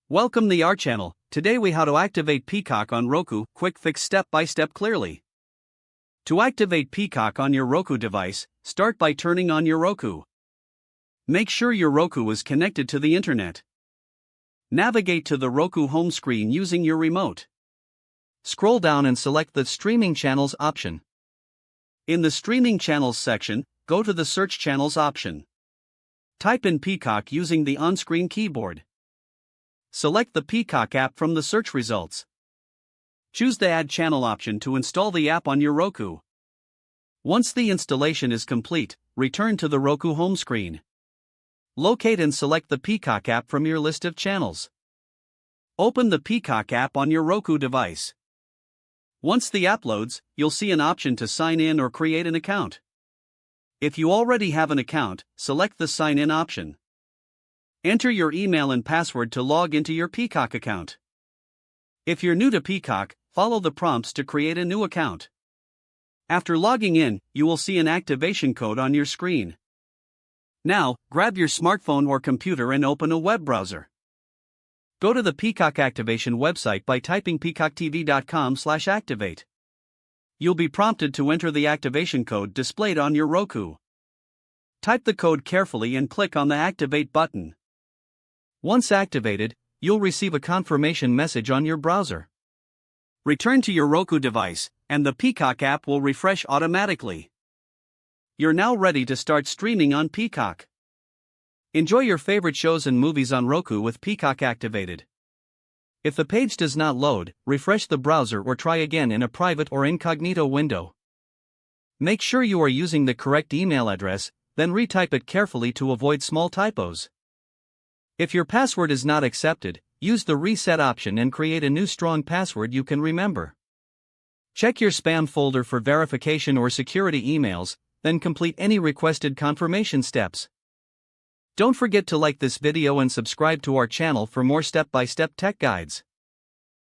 Welcome to our channel. Today we how to activate Peacock on Roku, quick fix step by step clearly. To activate Peacock on your Roku device, start by turning on your Roku. Make sure your Roku is connected to the internet. Navigate to the Roku home screen using your remote. Scroll down and select the Streaming Channels option. In the Streaming Channels section, go to the Search Channels option. Type in Peacock using the on-screen keyboard. Select the Peacock app from the search results. Choose the Add Channel option to install the app on your Roku. Once the installation is complete, return to the Roku home screen. Locate and select the Peacock app from your list of channels. Open the Peacock app on your Roku device. Once the app loads, you'll see an option to sign in or create an account. If you already have an account, select the Sign In option. Enter your email and password to log into your Peacock account. If you're new to Peacock, follow the prompts to create a new account. After logging in, you will see an activation code on your screen. Now, grab your smartphone or computer and open a web browser. Go to the Peacock activation website by typing peacocktv.com/activate. You'll be prompted to enter the activation code displayed on your Roku. Type the code carefully and click on the Activate button. Once activated, you'll receive a confirmation message on your browser. Return to your Roku device, and the Peacock app will refresh automatically. You're now ready to start streaming on Peacock. Enjoy your favorite shows and movies on Roku with Peacock activated. If the page does not load, refresh the browser or try again in a private or incognito window. Make sure you are using the correct email address, then retype it carefully to avoid small typos. If your password is not accepted, use the reset option and create a new strong password you can remember. Check your spam folder for verification or security emails, then complete any requested confirmation steps. Don't forget to like this video and subscribe to our channel for more step-by-step tech guides.